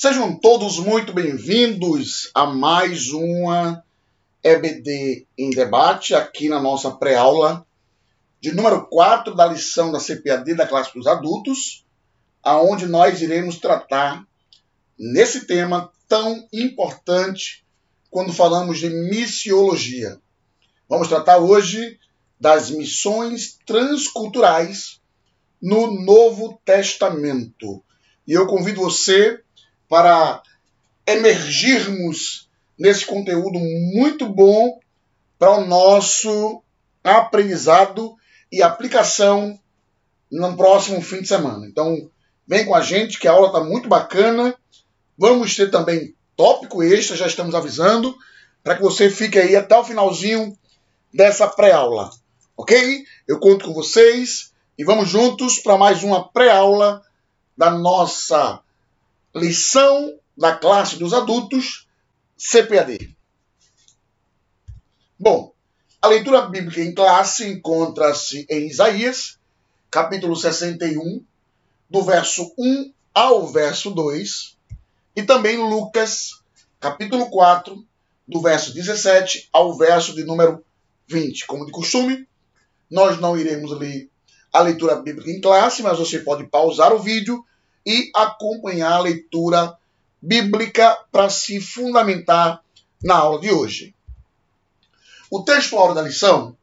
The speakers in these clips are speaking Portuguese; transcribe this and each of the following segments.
Sejam todos muito bem-vindos a mais uma EBD em Debate, aqui na nossa pré-aula de número 4 da lição da CPAD da classe dos adultos, aonde nós iremos tratar nesse tema tão importante quando falamos de missiologia. Vamos tratar hoje das missões transculturais no Novo Testamento. E eu convido você para emergirmos nesse conteúdo muito bom para o nosso aprendizado e aplicação no próximo fim de semana. Então, vem com a gente que a aula está muito bacana. Vamos ter também tópico extra, já estamos avisando, para que você fique aí até o finalzinho dessa pré-aula. Ok? Eu conto com vocês e vamos juntos para mais uma pré-aula da nossa lição da classe dos adultos, CPAD. Bom, a leitura bíblica em classe encontra-se em Isaías, capítulo 61, do verso 1 ao verso 2, e também Lucas, capítulo 4, do verso 17 ao verso de número 20. Como de costume, nós não iremos ler a leitura bíblica em classe, mas você pode pausar o vídeo e acompanhar a leitura bíblica para se fundamentar na aula de hoje. O texto áureo da lição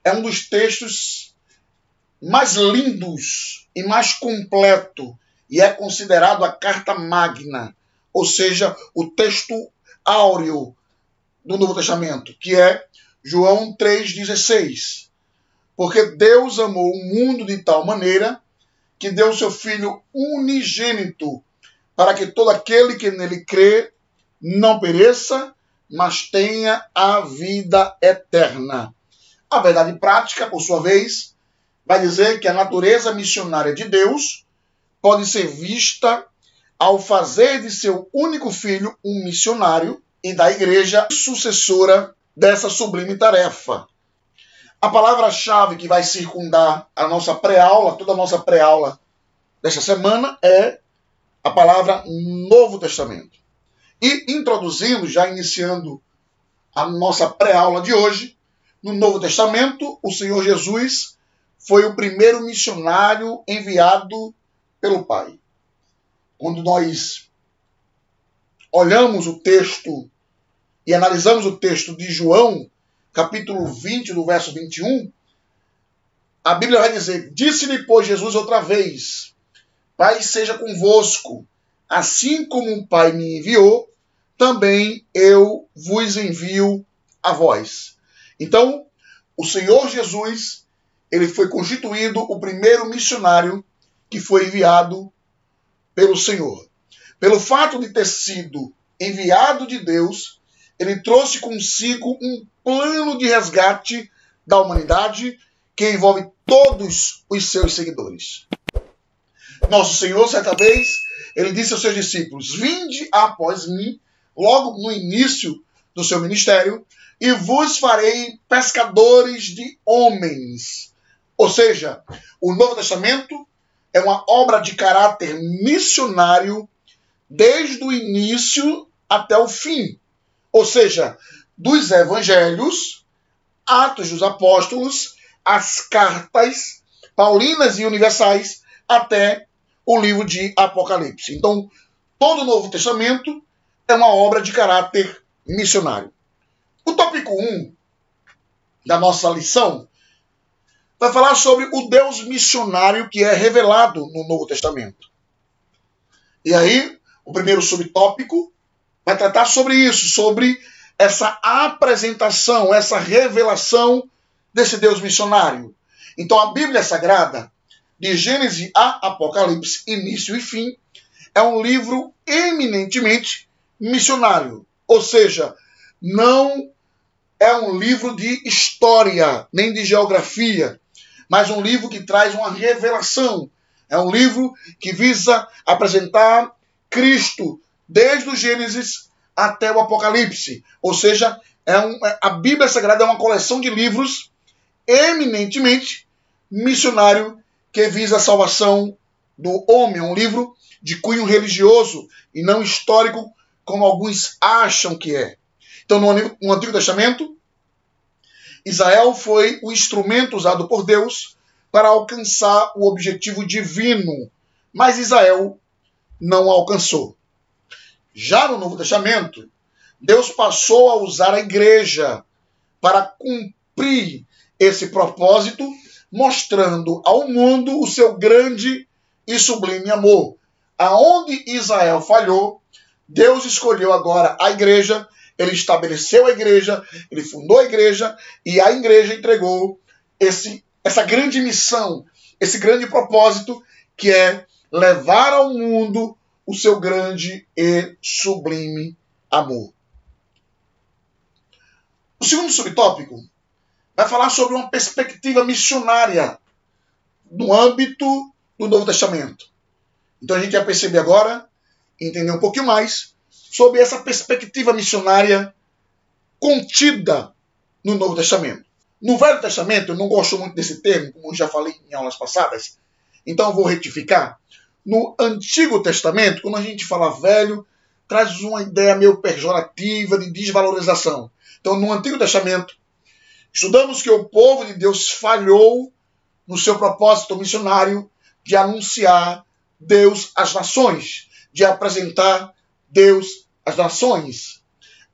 é um dos textos mais lindos e mais completo e é considerado a carta magna, ou seja, o texto áureo do Novo Testamento, que é João 3,16. Porque Deus amou o mundo de tal maneira que deu o seu Filho unigênito, para que todo aquele que nele crê não pereça, mas tenha a vida eterna. A verdade prática, por sua vez, vai dizer que a natureza missionária de Deus pode ser vista ao fazer de seu único filho um missionário e da igreja sucessora dessa sublime tarefa. A palavra-chave que vai circundar a nossa pré-aula, toda a nossa pré-aula desta semana, é a palavra Novo Testamento. E introduzindo, já iniciando a nossa pré-aula de hoje, no Novo Testamento, o Senhor Jesus foi o primeiro missionário enviado pelo Pai. Quando nós olhamos o texto e analisamos o texto de João, capítulo 20, do verso 21, a Bíblia vai dizer: disse-lhe, pois, Jesus outra vez: Pai seja convosco, assim como o Pai me enviou, também eu vos envio a vós. Então, o Senhor Jesus, ele foi constituído o primeiro missionário que foi enviado pelo Senhor. Pelo fato de ter sido enviado de Deus, ele trouxe consigo um plano de resgate da humanidade que envolve todos os seus seguidores. Nosso Senhor, certa vez, ele disse aos seus discípulos: vinde após mim, logo no início do seu ministério, e vos farei pescadores de homens. Ou seja, o Novo Testamento é uma obra de caráter missionário desde o início até o fim. Ou seja, dos evangelhos, Atos dos Apóstolos, as cartas paulinas e universais, até o livro de Apocalipse. Então, todo o Novo Testamento é uma obra de caráter missionário. O tópico 1 da nossa lição vai falar sobre o Deus missionário que é revelado no Novo Testamento. E aí, o primeiro subtópico vai tratar sobre isso, sobre essa apresentação, essa revelação desse Deus missionário. Então, a Bíblia Sagrada, de Gênesis a Apocalipse, início e fim, é um livro eminentemente missionário. Ou seja, não é um livro de história, nem de geografia, mas um livro que traz uma revelação. É um livro que visa apresentar Cristo desde o Gênesis até o Apocalipse. Ou seja, a Bíblia Sagrada é uma coleção de livros eminentemente missionário que visa a salvação do homem, é um livro de cunho religioso e não histórico, como alguns acham que é. Então, no Antigo Testamento, Israel foi o instrumento usado por Deus para alcançar o objetivo divino, mas Israel não alcançou. Já no Novo Testamento, Deus passou a usar a igreja para cumprir esse propósito, mostrando ao mundo o seu grande e sublime amor. Aonde Israel falhou, Deus escolheu agora a igreja, ele estabeleceu a igreja, ele fundou a igreja e a igreja entregou essa grande missão, esse grande propósito, que é levar ao mundo o seu grande e sublime amor. O segundo subtópico vai falar sobre uma perspectiva missionária no âmbito do Novo Testamento. Então a gente vai perceber agora, entender um pouquinho mais sobre essa perspectiva missionária contida no Novo Testamento. No Velho Testamento, eu não gosto muito desse termo, como já falei em aulas passadas, então eu vou retificar. No Antigo Testamento, quando a gente fala velho, traz uma ideia meio pejorativa de desvalorização. Então, no Antigo Testamento, estudamos que o povo de Deus falhou no seu propósito missionário de anunciar Deus às nações, de apresentar Deus às nações.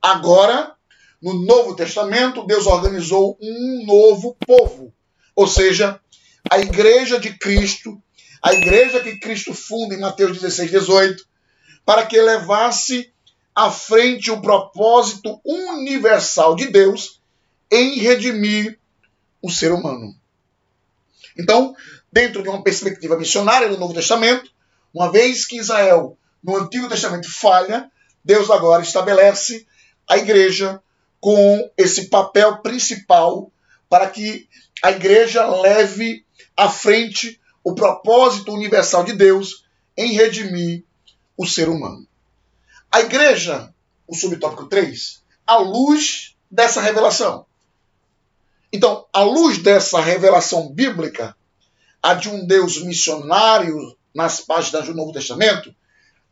Agora, no Novo Testamento, Deus organizou um novo povo, ou seja, a Igreja de Cristo, a igreja que Cristo funda em Mateus 16, 18, para que levasse à frente o propósito universal de Deus em redimir o ser humano. Então, dentro de uma perspectiva missionária do Novo Testamento, uma vez que Israel no Antigo Testamento falha, Deus agora estabelece a igreja com esse papel principal para que a igreja leve à frente o propósito universal de Deus em redimir o ser humano. A igreja, o subtópico 3, à luz dessa revelação. Então, à luz dessa revelação bíblica, a de um Deus missionário nas páginas do Novo Testamento,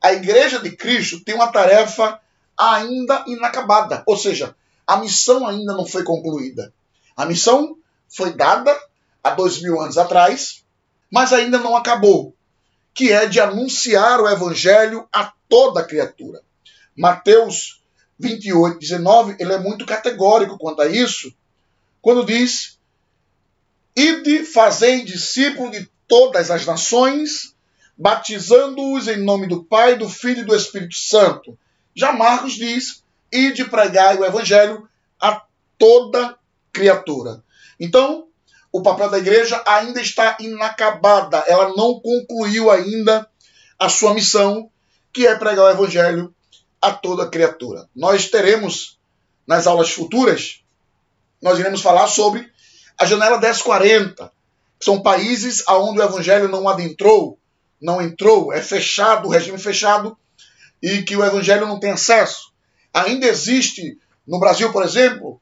a igreja de Cristo tem uma tarefa ainda inacabada, ou seja, a missão ainda não foi concluída. A missão foi dada há 2000 anos atrás, mas ainda não acabou, que é de anunciar o evangelho a toda criatura. Mateus 28, 19, ele é muito categórico quanto a isso, quando diz: ide, fazei discípulos de todas as nações, batizando-os em nome do Pai, do Filho e do Espírito Santo. Já Marcos diz: ide pregai o evangelho a toda criatura. Então, o papel da igreja ainda está inacabada, ela não concluiu ainda a sua missão, que é pregar o evangelho a toda criatura. Nós teremos, nas aulas futuras, nós iremos falar sobre a janela 1040, que são países onde o evangelho não adentrou, não entrou, é fechado, o regime fechado, e que o evangelho não tem acesso. Ainda existe, no Brasil, por exemplo,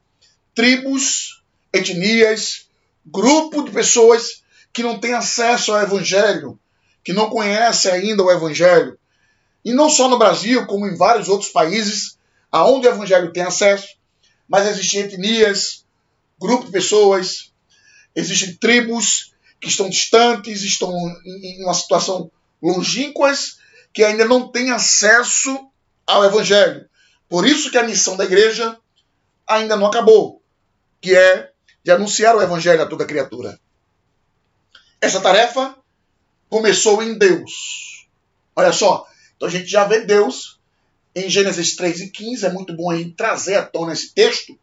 tribos, etnias, grupo de pessoas que não têm acesso ao evangelho, que não conhecem ainda o evangelho. E não só no Brasil, como em vários outros países, aonde o evangelho tem acesso, mas existem etnias, grupo de pessoas, existem tribos que estão distantes, estão em uma situação longínquas, que ainda não têm acesso ao evangelho. Por isso que a missão da igreja ainda não acabou, que é de anunciar o evangelho a toda criatura. Essa tarefa começou em Deus. Olha só, então a gente já vê Deus em Gênesis 3 e 15, é muito bom a gente trazer à tona esse texto,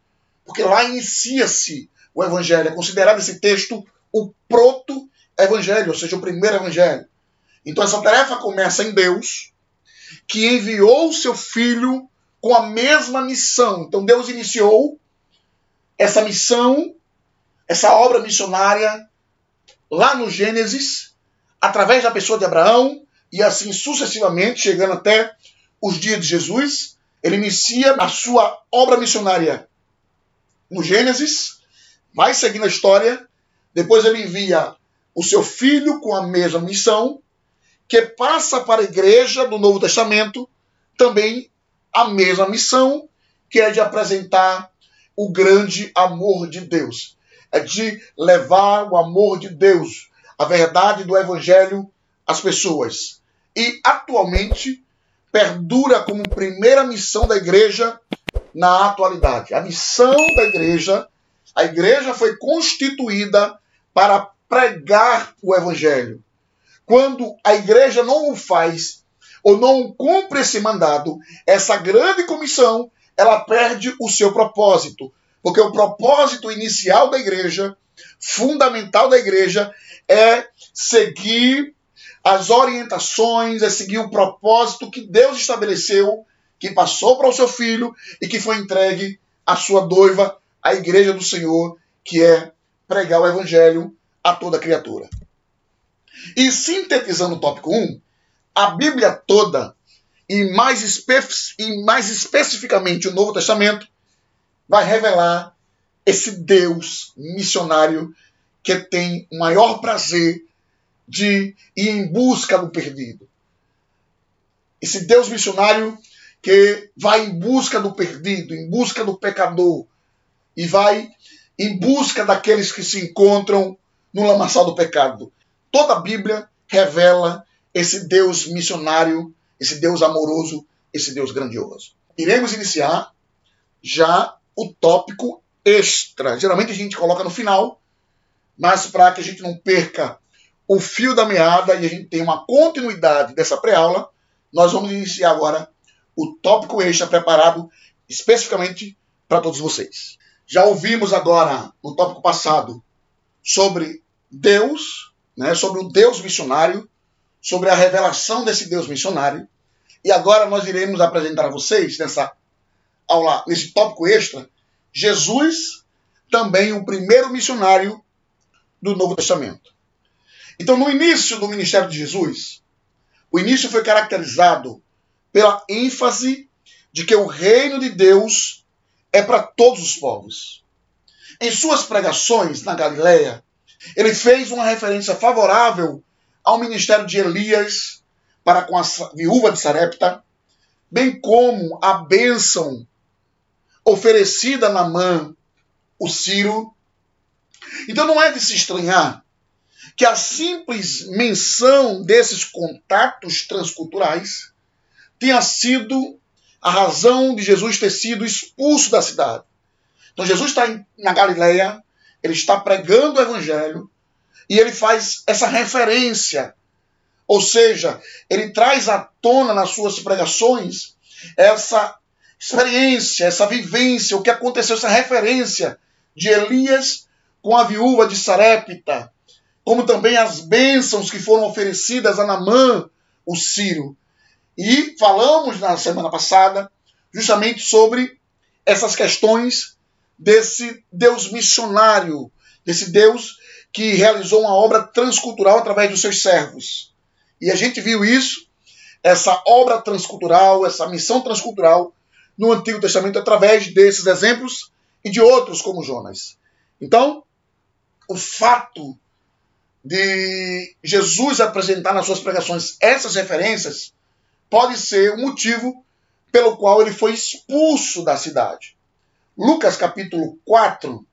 porque lá inicia-se o evangelho, é considerado esse texto o proto-evangelho, ou seja, o primeiro evangelho. Então essa tarefa começa em Deus, que enviou o seu Filho com a mesma missão. Então Deus iniciou essa missão, essa obra missionária, lá no Gênesis, através da pessoa de Abraão, e assim sucessivamente, chegando até os dias de Jesus. Ele inicia a sua obra missionária no Gênesis, vai seguindo a história, depois ele envia o seu Filho com a mesma missão, que passa para a igreja do Novo Testamento também a mesma missão, que é de apresentar o grande amor de Deus. É de levar o amor de Deus, a verdade do Evangelho às pessoas. E, atualmente, perdura como primeira missão da igreja na atualidade. A missão da igreja, a igreja foi constituída para pregar o Evangelho. Quando a igreja não o faz, ou não cumpre esse mandado, essa grande comissão, ela perde o seu propósito. Porque o propósito inicial da igreja, fundamental da igreja, é seguir as orientações, é seguir o propósito que Deus estabeleceu, que passou para o seu filho e que foi entregue à sua noiva, a igreja do Senhor, que é pregar o evangelho a toda criatura. E sintetizando o tópico 1, a Bíblia toda, e mais especificamente o Novo Testamento, vai revelar esse Deus missionário que tem o maior prazer de ir em busca do perdido. Esse Deus missionário que vai em busca do perdido, em busca do pecador, e vai em busca daqueles que se encontram no lamaçal do pecado. Toda a Bíblia revela esse Deus missionário, esse Deus amoroso, esse Deus grandioso. Iremos iniciar já o tópico extra. Geralmente a gente coloca no final, mas para que a gente não perca o fio da meada e a gente tenha uma continuidade dessa pré-aula, nós vamos iniciar agora o tópico extra preparado especificamente para todos vocês. Já ouvimos agora, no tópico passado, sobre Deus, sobre o Deus missionário, sobre a revelação desse Deus missionário. E agora nós iremos apresentar a vocês, nessa aula, nesse tópico extra, Jesus, também o primeiro missionário do Novo Testamento. Então, no início do ministério de Jesus, o início foi caracterizado pela ênfase de que o reino de Deus é para todos os povos. Em suas pregações na Galileia, ele fez uma referência favorável ao ministério de Elias para com a viúva de Sarepta, bem como a bênção oferecida a Naamã, o Sírio. Então não é de se estranhar que a simples menção desses contatos transculturais tenha sido a razão de Jesus ter sido expulso da cidade. Então Jesus está na Galileia, ele está pregando o evangelho e ele faz essa referência, ou seja, ele traz à tona nas suas pregações essa experiência, essa vivência, o que aconteceu, essa referência de Elias com a viúva de Sarepta, como também as bênçãos que foram oferecidas a Naamã, o Sírio. E falamos na semana passada justamente sobre essas questões desse Deus missionário, desse Deus que realizou uma obra transcultural através dos seus servos. E a gente viu isso, essa obra transcultural, essa missão transcultural no Antigo Testamento através desses exemplos e de outros como Jonas. Então, o fato de Jesus apresentar nas suas pregações essas referências pode ser o motivo pelo qual ele foi expulso da cidade. Lucas capítulo 4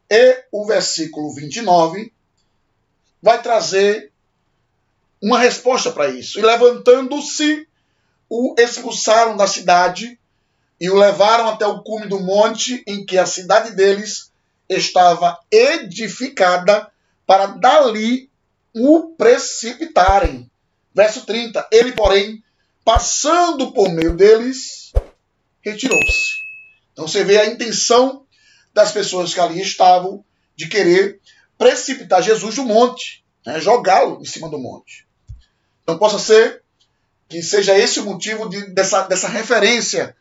e o versículo 29 vai trazer uma resposta para isso. E levantando-se, o expulsaram da cidade e o levaram até o cume do monte em que a cidade deles estava edificada para dali o precipitarem. Verso 30. Ele, porém, passando por meio deles, retirou-se. Então você vê a intenção das pessoas que ali estavam de querer precipitar Jesus do monte, jogá-lo em cima do monte. Então possa ser que seja esse o motivo dessa referência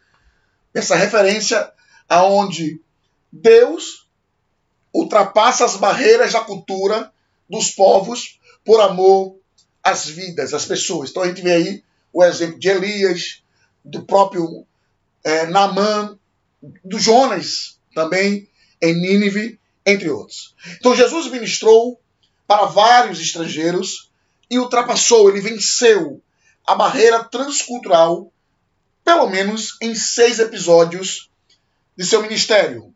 aonde Deus ultrapassa as barreiras da cultura dos povos por amor às vidas, às pessoas. Então a gente vê aí o exemplo de Elias, do próprio Naamã, do Jonas também em Nínive, entre outros. Então Jesus ministrou para vários estrangeiros, e ultrapassou, ele venceu a barreira transcultural, pelo menos em 6 episódios de seu ministério.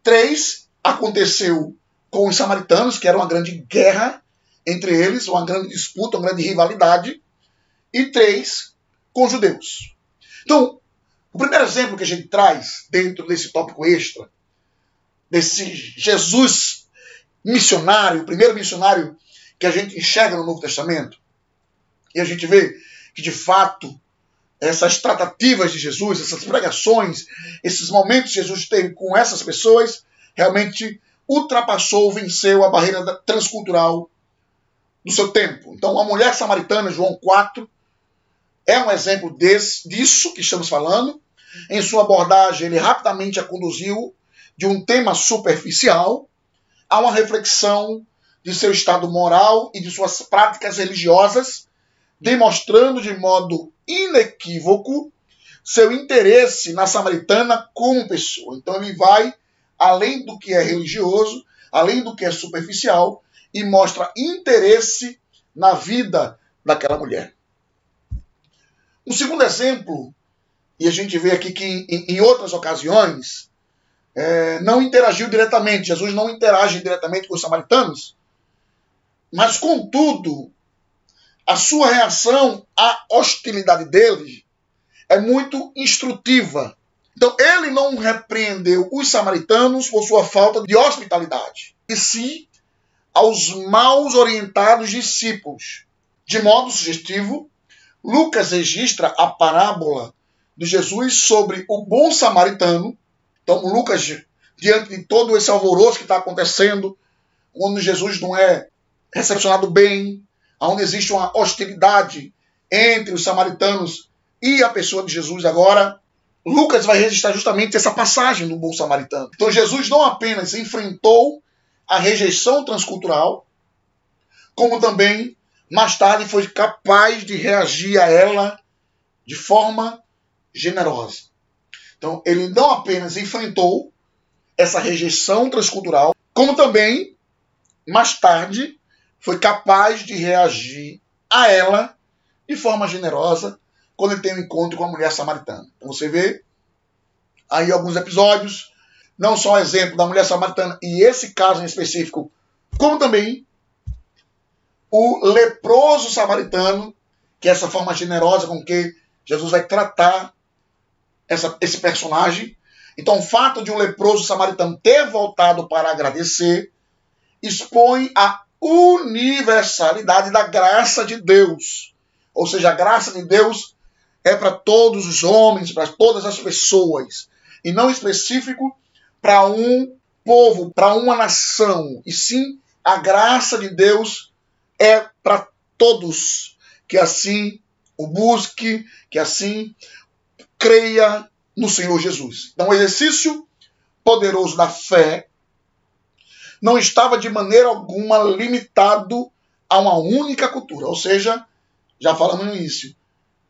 3 aconteceu com os samaritanos, que era uma grande guerra entre eles, uma grande disputa, uma grande rivalidade, e 3 com os judeus. Então, o primeiro exemplo que a gente traz dentro desse tópico extra, desse Jesus missionário, o primeiro missionário que a gente enxerga no Novo Testamento, e a gente vê que, de fato, essas tratativas de Jesus, essas pregações, esses momentos que Jesus teve com essas pessoas, realmente ultrapassou, venceu a barreira transcultural do seu tempo. Então, a mulher samaritana, João 4, é um exemplo disso que estamos falando. Em sua abordagem, ele rapidamente a conduziu de um tema superficial a uma reflexão de seu estado moral e de suas práticas religiosas, demonstrando de modo inequívoco seu interesse na samaritana como pessoa. Então ele vai além do que é religioso, além do que é superficial, e mostra interesse na vida daquela mulher. Um segundo exemplo, e a gente vê aqui que em outras ocasiões, não interagiu diretamente, Jesus não interage diretamente com os samaritanos, mas contudo, a sua reação à hostilidade dele é muito instrutiva. Então, ele não repreendeu os samaritanos por sua falta de hospitalidade, e sim aos mal orientados discípulos. De modo sugestivo, Lucas registra a parábola de Jesus sobre o bom samaritano. Então, Lucas, diante de todo esse alvoroço que está acontecendo, onde Jesus não é recepcionado bem, onde existe uma hostilidade entre os samaritanos e a pessoa de Jesus agora, Lucas vai registrar justamente essa passagem do bom samaritano. Então Jesus não apenas enfrentou a rejeição transcultural, como também, mais tarde, foi capaz de reagir a ela de forma generosa. Então ele não apenas enfrentou essa rejeição transcultural, como também, mais tarde, foi capaz de reagir a ela de forma generosa quando ele tem um encontro com a mulher samaritana. Então você vê aí alguns episódios, não só o exemplo da mulher samaritana e esse caso em específico, como também o leproso samaritano, que é essa forma generosa com que Jesus vai tratar esse personagem. Então o fato de um leproso samaritano ter voltado para agradecer expõe a universalidade da graça de Deus. Ou seja, a graça de Deus é para todos os homens, para todas as pessoas, e não específico para um povo, para uma nação. E sim, a graça de Deus é para todos, que assim o busque, que assim creia no Senhor Jesus. Então, o exercício poderoso da fé não estava de maneira alguma limitado a uma única cultura. Ou seja, já falamos no início,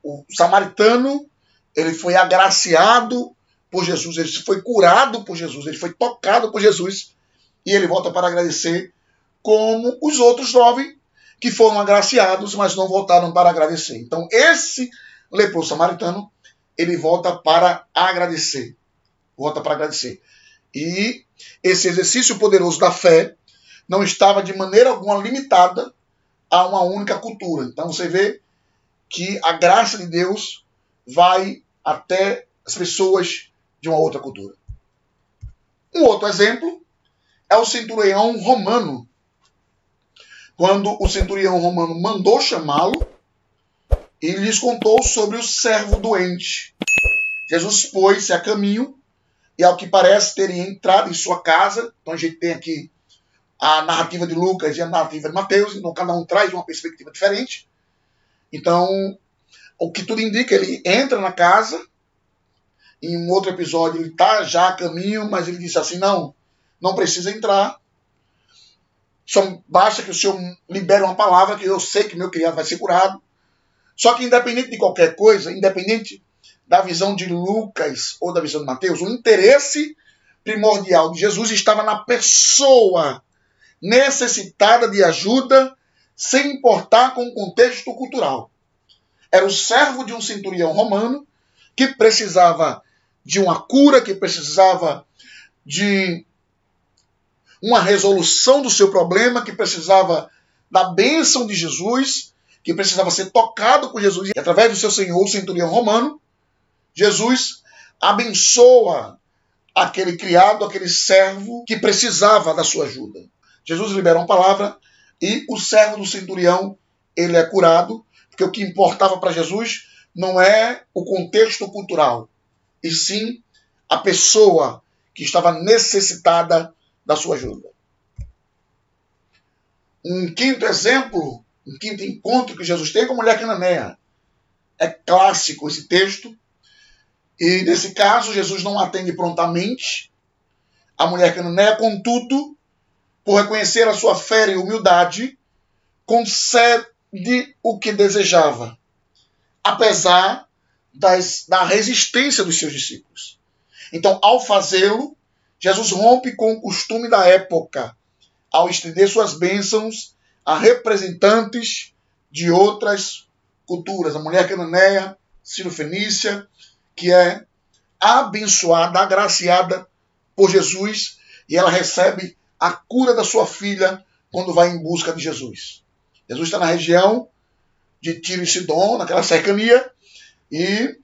o samaritano, ele foi agraciado por Jesus, ele foi curado por Jesus, ele foi tocado por Jesus, e ele volta para agradecer, como os outros 9 que foram agraciados, mas não voltaram para agradecer. Então, esse leproso samaritano, ele volta para agradecer. Volta para agradecer. E esse exercício poderoso da fé não estava de maneira alguma limitada a uma única cultura. Então você vê que a graça de Deus vai até as pessoas de uma outra cultura. Um outro exemplo é o centurião romano. Quando o centurião romano mandou chamá-lo, ele lhes contou sobre o servo doente. Jesus pôs-se a caminho e, ao que parece, teria entrado em sua casa. Então a gente tem aqui a narrativa de Lucas e a narrativa de Mateus, então cada um traz uma perspectiva diferente. Então, o que tudo indica, ele entra na casa. Em um outro episódio, ele está já a caminho, mas ele disse assim, não precisa entrar. Só basta que o Senhor libere uma palavra, que eu sei que meu criado vai ser curado. Só que independente de qualquer coisa, independente da visão de Lucas ou da visão de Mateus, o interesse primordial de Jesus estava na pessoa necessitada de ajuda sem importar com o contexto cultural. Era o servo de um centurião romano que precisava de uma cura, que precisava de uma resolução do seu problema, que precisava da bênção de Jesus, que precisava ser tocado por Jesus. E através do seu senhor, o centurião romano, Jesus abençoa aquele criado, aquele servo que precisava da sua ajuda. Jesus libera uma palavra e o servo do centurião, ele é curado, porque o que importava para Jesus não é o contexto cultural, e sim a pessoa que estava necessitada da sua ajuda. Um quinto exemplo, um quinto encontro que Jesus tem com a mulher cananeia. É clássico esse texto. E nesse caso, Jesus não atende prontamente a mulher cananeia, contudo, por reconhecer a sua fé e humildade, concede o que desejava, apesar da resistência dos seus discípulos. Então, ao fazê-lo, Jesus rompe com o costume da época, ao estender suas bênçãos a representantes de outras culturas. A mulher cananeia, sírio-fenícia, que é abençoada, agraciada por Jesus, e ela recebe a cura da sua filha quando vai em busca de Jesus. Jesus está na região de Tiro e Sidom, naquela cercania, e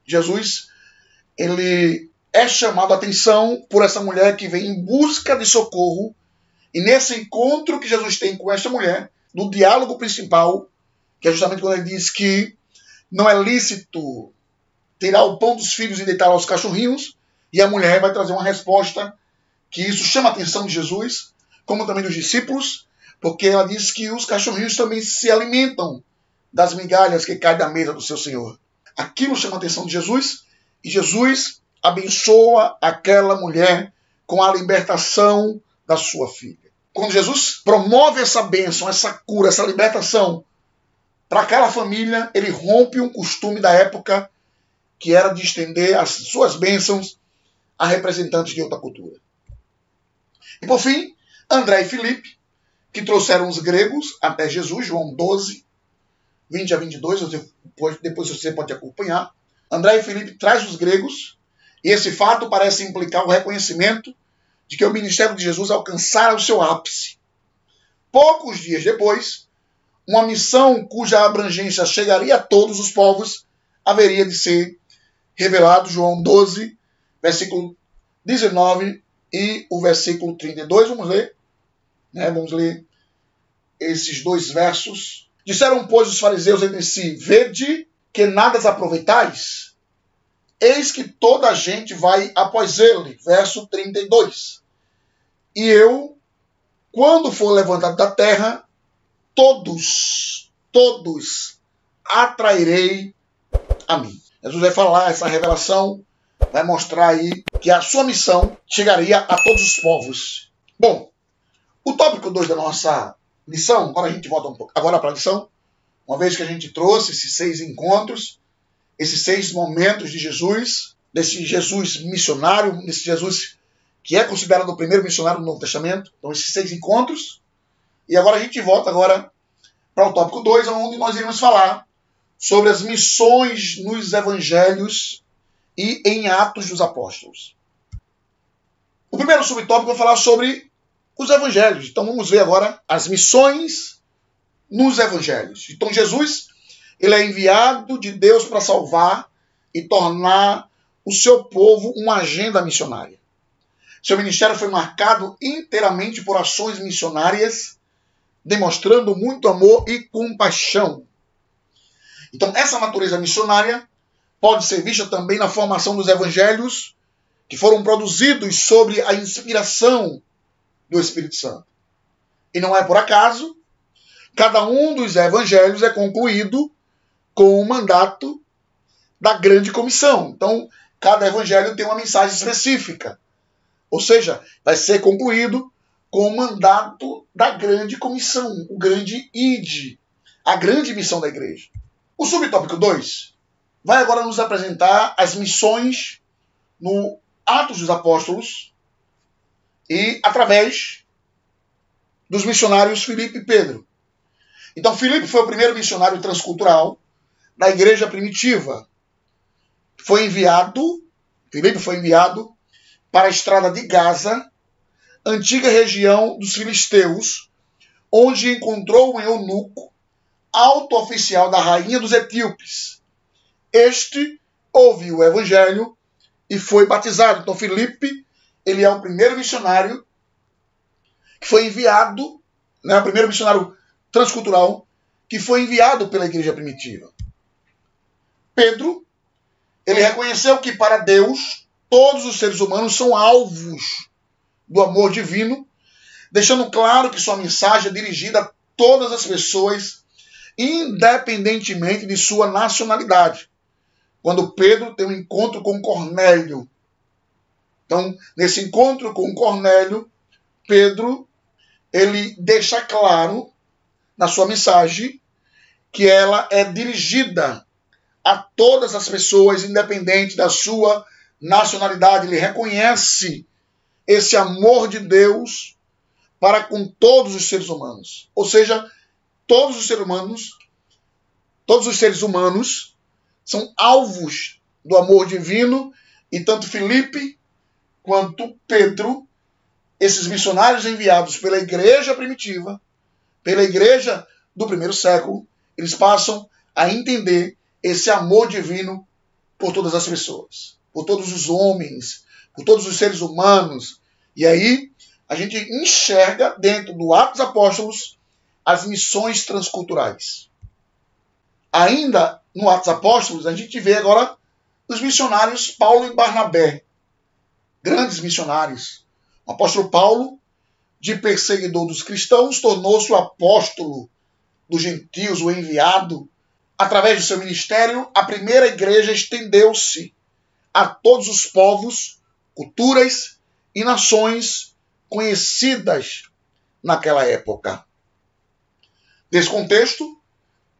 Jesus, ele é chamado a atenção por essa mulher que vem em busca de socorro, e nesse encontro que Jesus tem com esta mulher, no diálogo principal, que é justamente quando ele diz que não é lícito tirar o pão dos filhos e deitar aos cachorrinhos, e a mulher vai trazer uma resposta que isso chama a atenção de Jesus, como também dos discípulos, porque ela diz que os cachorrinhos também se alimentam das migalhas que caem da mesa do seu Senhor. Aquilo chama a atenção de Jesus, e Jesus abençoa aquela mulher com a libertação da sua filha. Quando Jesus promove essa bênção, essa cura, essa libertação para aquela família, ele rompe um costume da época que era de estender as suas bênçãos a representantes de outra cultura. E por fim, André e Filipe, que trouxeram os gregos até Jesus, João 12, 20 a 22, depois você pode acompanhar. André e Filipe traz os gregos, e esse fato parece implicar o reconhecimento de que o ministério de Jesus alcançara o seu ápice. Poucos dias depois, uma missão cuja abrangência chegaria a todos os povos haveria de ser revelado, João 12, versículo 19 e o versículo 32. Vamos ler. Vamos ler esses dois versos. Disseram, pois, os fariseus entre si: vede que nada aproveitais? Eis que toda a gente vai após ele. Verso 32. E eu, quando for levantado da terra, todos atrairei a mim. Jesus vai falar, essa revelação vai mostrar aí que a sua missão chegaria a todos os povos. Bom, o tópico 2 da nossa lição, agora a gente volta um pouco agora para a lição, uma vez que a gente trouxe esses 6 encontros, esses 6 momentos de Jesus, desse Jesus missionário, desse Jesus que é considerado o primeiro missionário do Novo Testamento. Então, esses 6 encontros. E agora a gente volta agora para o tópico 2, onde nós iremos falar sobre as missões nos evangelhos e em Atos dos Apóstolos. O primeiro subtópico vai falar sobre os evangelhos. Então vamos ver agora as missões nos evangelhos. Então Jesus, ele é enviado de Deus para salvar e tornar o seu povo uma agenda missionária. Seu ministério foi marcado inteiramente por ações missionárias, demonstrando muito amor e compaixão. Então, essa natureza missionária pode ser vista também na formação dos evangelhos, que foram produzidos sob a inspiração do Espírito Santo. E não é por acaso, cada um dos evangelhos é concluído com o mandato da grande comissão. Então, cada evangelho tem uma mensagem específica. Ou seja, vai ser concluído com o mandato da grande comissão, o grande ide, a grande missão da igreja. O subtópico 2 vai agora nos apresentar as missões no Atos dos Apóstolos e através dos missionários Filipe e Pedro. Então, Filipe foi o primeiro missionário transcultural da igreja primitiva. Filipe foi enviado para a estrada de Gaza, antiga região dos filisteus, onde encontrou um eunuco, alto oficial da rainha dos etíopes. Este ouviu o evangelho e foi batizado. Então, Filipe, ele é o primeiro missionário que foi enviado, né, o primeiro missionário transcultural que foi enviado pela igreja primitiva. Pedro, ele reconheceu que para Deus todos os seres humanos são alvos do amor divino, deixando claro que sua mensagem é dirigida a todas as pessoas, independentemente de sua nacionalidade. Quando Pedro tem um encontro com Cornélio. Então, nesse encontro com Cornélio, Pedro, ele deixa claro na sua mensagem que ela é dirigida a todas as pessoas, independente da sua nacionalidade. Ele reconhece esse amor de Deus para com todos os seres humanos. Ou seja, todos os seres humanos são alvos do amor divino, e tanto Filipe quanto Pedro, esses missionários enviados pela igreja primitiva, pela igreja do primeiro século, eles passam a entender esse amor divino por todas as pessoas, por todos os homens, por todos os seres humanos. E aí a gente enxerga dentro do Atos dos Apóstolos as missões transculturais. Ainda no Atos dos Apóstolos, a gente vê agora os missionários Paulo e Barnabé, grandes missionários. O apóstolo Paulo, de perseguidor dos cristãos, tornou-se o apóstolo dos gentios, o enviado. Através do seu ministério, a primeira igreja estendeu-se a todos os povos, culturas e nações conhecidas naquela época. Nesse contexto,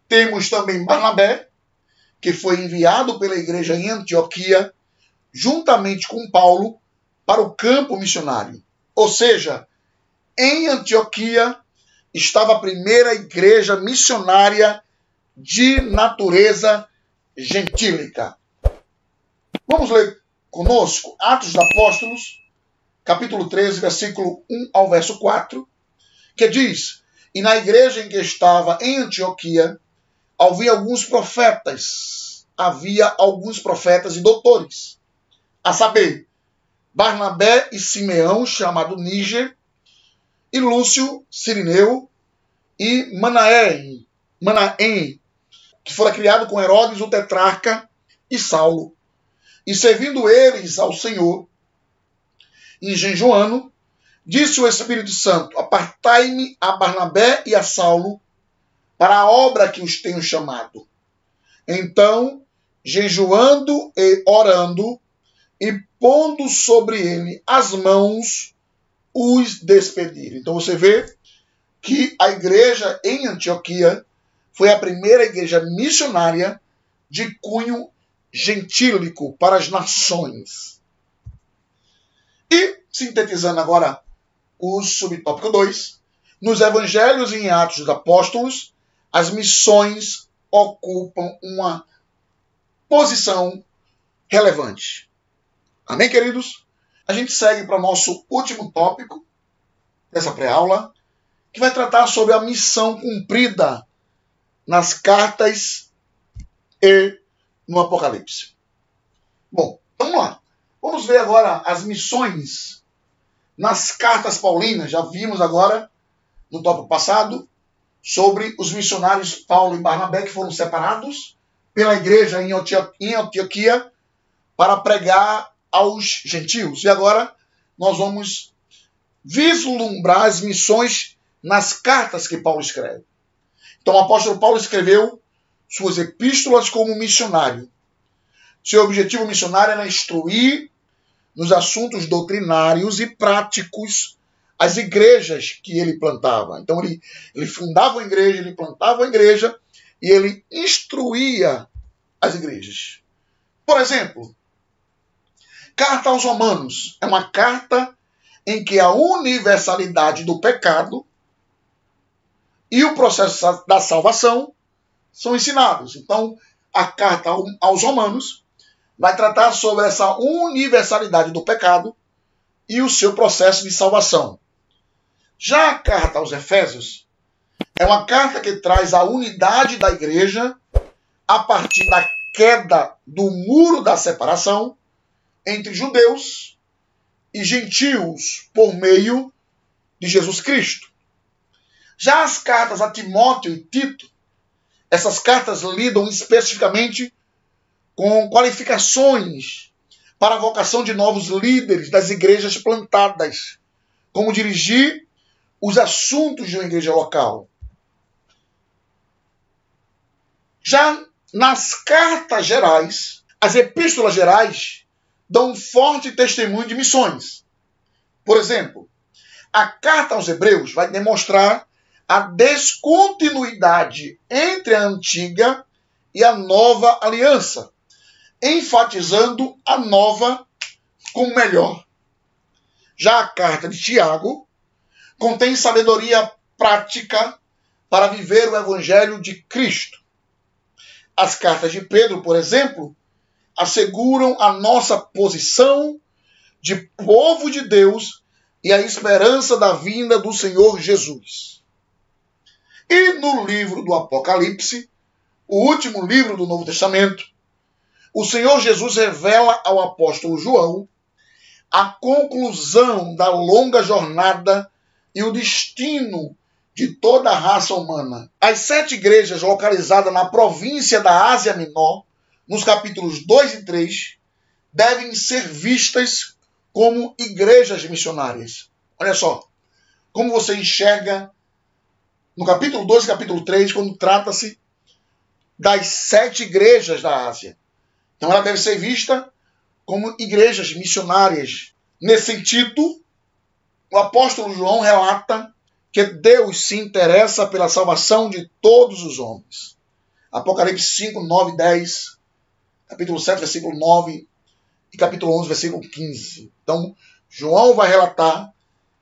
temos também Barnabé, que foi enviado pela igreja em Antioquia, juntamente com Paulo, para o campo missionário. Ou seja, em Antioquia estava a primeira igreja missionária de natureza gentílica. Vamos ler conosco Atos dos Apóstolos, capítulo 13, versículo 1 ao verso 4, que diz: E na igreja em que estava em Antioquia, havia alguns profetas e doutores, a saber, Barnabé e Simeão, chamado Níger, e Lúcio, Cirineu, e Manaém, que fora criado com Herodes, o tetrarca, e Saulo. E servindo eles ao Senhor, e jejuando, disse o Espírito Santo: Apartai-me a Barnabé e a Saulo para a obra que os tenho chamado. Então, jejuando e orando, e pondo sobre ele as mãos, os despediram. Então você vê que a igreja em Antioquia foi a primeira igreja missionária de cunho gentílico para as nações. E, sintetizando agora o subtópico 2, nos evangelhos e em Atos dos Apóstolos, as missões ocupam uma posição relevante. Amém, queridos? A gente segue para o nosso último tópico dessa pré-aula, que vai tratar sobre a missão cumprida nas cartas e no Apocalipse. Bom, vamos lá. Vamos ver agora as missões nas cartas paulinas. Já vimos agora, no tópico passado, sobre os missionários Paulo e Barnabé, que foram separados pela igreja em Antioquia para pregar aos gentios. E agora nós vamos vislumbrar as missões nas cartas que Paulo escreve. Então o apóstolo Paulo escreveu suas epístolas como missionário. Seu objetivo missionário era instruir nos assuntos doutrinários e práticos as igrejas que ele plantava. Então ele fundava uma igreja, ele plantava uma igreja e ele instruía as igrejas. Por exemplo, Carta aos Romanos é uma carta em que a universalidade do pecado e o processo da salvação são ensinados. Então, a carta aos Romanos vai tratar sobre essa universalidade do pecado e o seu processo de salvação. Já a carta aos Efésios é uma carta que traz a unidade da igreja a partir da queda do muro da separação entre judeus e gentios por meio de Jesus Cristo. Já as cartas a Timóteo e Tito, essas cartas lidam especificamente com qualificações para a vocação de novos líderes das igrejas plantadas, como dirigir os assuntos de uma igreja local. Já nas cartas gerais, as epístolas gerais dão um forte testemunho de missões. Por exemplo, a carta aos Hebreus vai demonstrar a descontinuidade entre a antiga e a nova aliança, enfatizando a nova como melhor. Já a carta de Tiago contém sabedoria prática para viver o evangelho de Cristo. As cartas de Pedro, por exemplo, asseguram a nossa posição de povo de Deus e a esperança da vinda do Senhor Jesus. E no livro do Apocalipse, o último livro do Novo Testamento, o Senhor Jesus revela ao apóstolo João a conclusão da longa jornada e o destino de toda a raça humana. As 7 igrejas localizadas na província da Ásia Menor, nos capítulos 2 e 3, devem ser vistas como igrejas missionárias. Olha só, como você enxerga no capítulo 2 e capítulo 3, quando trata-se das 7 igrejas da Ásia. Então ela deve ser vista como igrejas missionárias. Nesse sentido, o apóstolo João relata que Deus se interessa pela salvação de todos os homens. Apocalipse 5, 9, 10, capítulo 7, versículo 9 e capítulo 11, versículo 15. Então, João vai relatar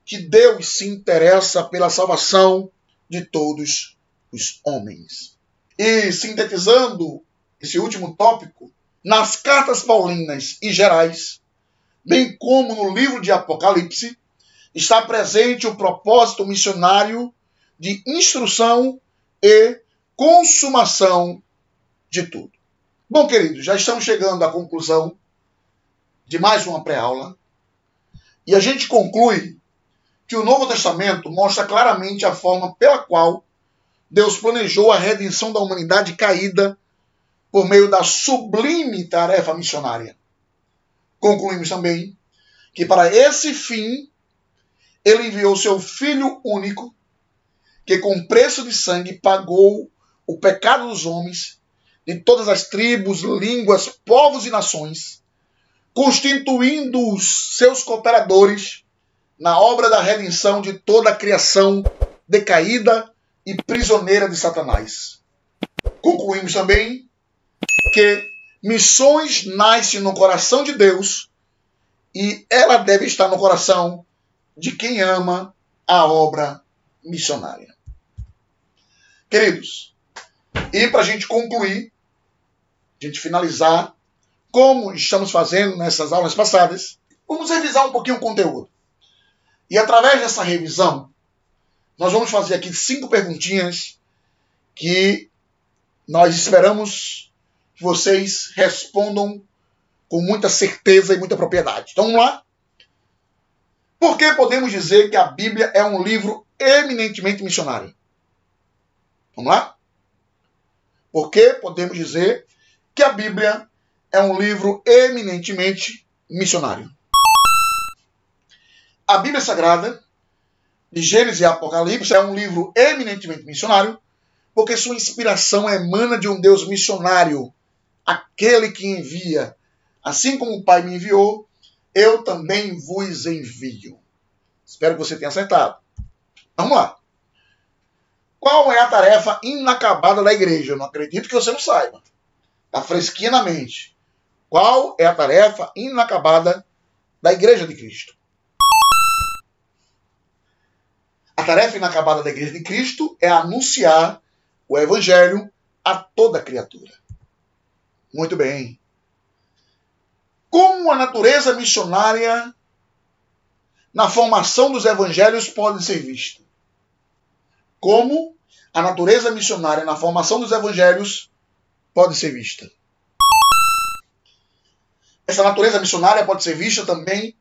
que Deus se interessa pela salvação de todos os homens. E, sintetizando esse último tópico, nas cartas paulinas e gerais, bem como no livro de Apocalipse, está presente o propósito missionário de instrução e consumação de tudo. Bom, queridos, já estamos chegando à conclusão de mais uma pré-aula e a gente conclui que o Novo Testamento mostra claramente a forma pela qual Deus planejou a redenção da humanidade caída por meio da sublime tarefa missionária. Concluímos também que para esse fim ele enviou seu Filho único, que com preço de sangue pagou o pecado dos homens, de todas as tribos, línguas, povos e nações, constituindo os seus cooperadores na obra da redenção de toda a criação decaída e prisioneira de Satanás. Concluímos também que missões nascem no coração de Deus e ela deve estar no coração de quem ama a obra missionária. Queridos, e para a gente concluir, a gente finalizar, como estamos fazendo nessas aulas passadas, vamos revisar um pouquinho o conteúdo. E através dessa revisão, nós vamos fazer aqui 5 perguntinhas que nós esperamos que vocês respondam com muita certeza e muita propriedade. Então vamos lá? Por que podemos dizer que a Bíblia é um livro eminentemente missionário? Vamos lá? Por que podemos dizer que a Bíblia é um livro eminentemente missionário? A Bíblia Sagrada, de Gênesis e Apocalipse, é um livro eminentemente missionário porque sua inspiração emana de um Deus missionário, aquele que envia. Assim como o Pai me enviou, eu também vos envio. Espero que você tenha acertado. Vamos lá. Qual é a tarefa inacabada da igreja? Eu não acredito que você não saiba. Está fresquinha na mente. Qual é a tarefa inacabada da igreja de Cristo? A tarefa inacabada da Igreja de Cristo é anunciar o Evangelho a toda criatura. Muito bem. Como a natureza missionária na formação dos evangelhos pode ser vista? Como a natureza missionária na formação dos evangelhos pode ser vista? Essa natureza missionária pode ser vista também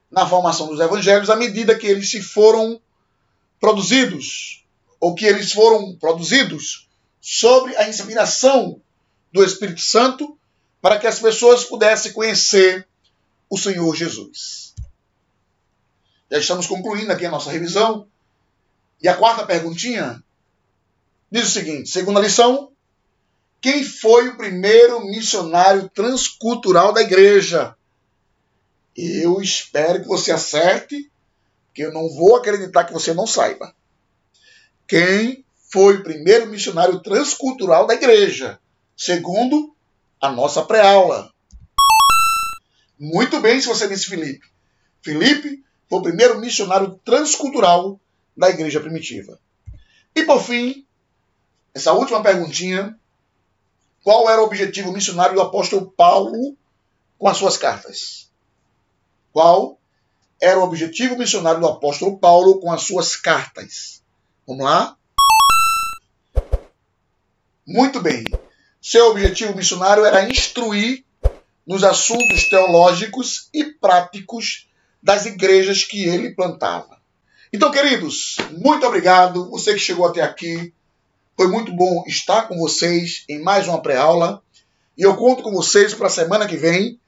na formação dos evangelhos à medida que eles se foram produzidos, ou que eles foram produzidos sobre a inspiração do Espírito Santo, para que as pessoas pudessem conhecer o Senhor Jesus. Já estamos concluindo aqui a nossa revisão. E a quarta perguntinha diz o seguinte: segunda lição, quem foi o primeiro missionário transcultural da igreja? Eu espero que você acerte, porque eu não vou acreditar que você não saiba. Quem foi o primeiro missionário transcultural da igreja? Segundo a nossa pré-aula. Muito bem, se você disse Filipe. Filipe foi o primeiro missionário transcultural da igreja primitiva. E por fim, essa última perguntinha: qual era o objetivo missionário do apóstolo Paulo com as suas cartas? Qual era o objetivo missionário do apóstolo Paulo com as suas cartas? Vamos lá? Muito bem. Seu objetivo missionário era instruir nos assuntos teológicos e práticos das igrejas que ele plantava. Então, queridos, muito obrigado. Você que chegou até aqui, foi muito bom estar com vocês em mais uma pré-aula. E eu conto com vocês para a semana que vem,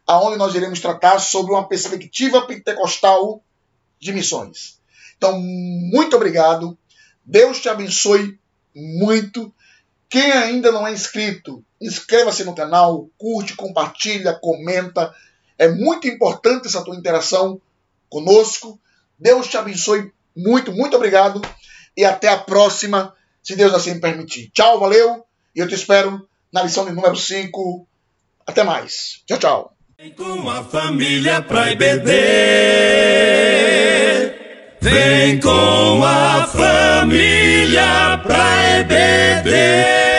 aonde nós iremos tratar sobre uma perspectiva pentecostal de missões. Então, muito obrigado. Deus te abençoe muito. Quem ainda não é inscrito, inscreva-se no canal, curte, compartilha, comenta. É muito importante essa tua interação conosco. Deus te abençoe muito, muito obrigado. E até a próxima, se Deus assim permitir. Tchau, valeu. E eu te espero na lição de número 5. Até mais. Tchau, tchau. Vem com a família pra EBD. Vem com a família pra EBD.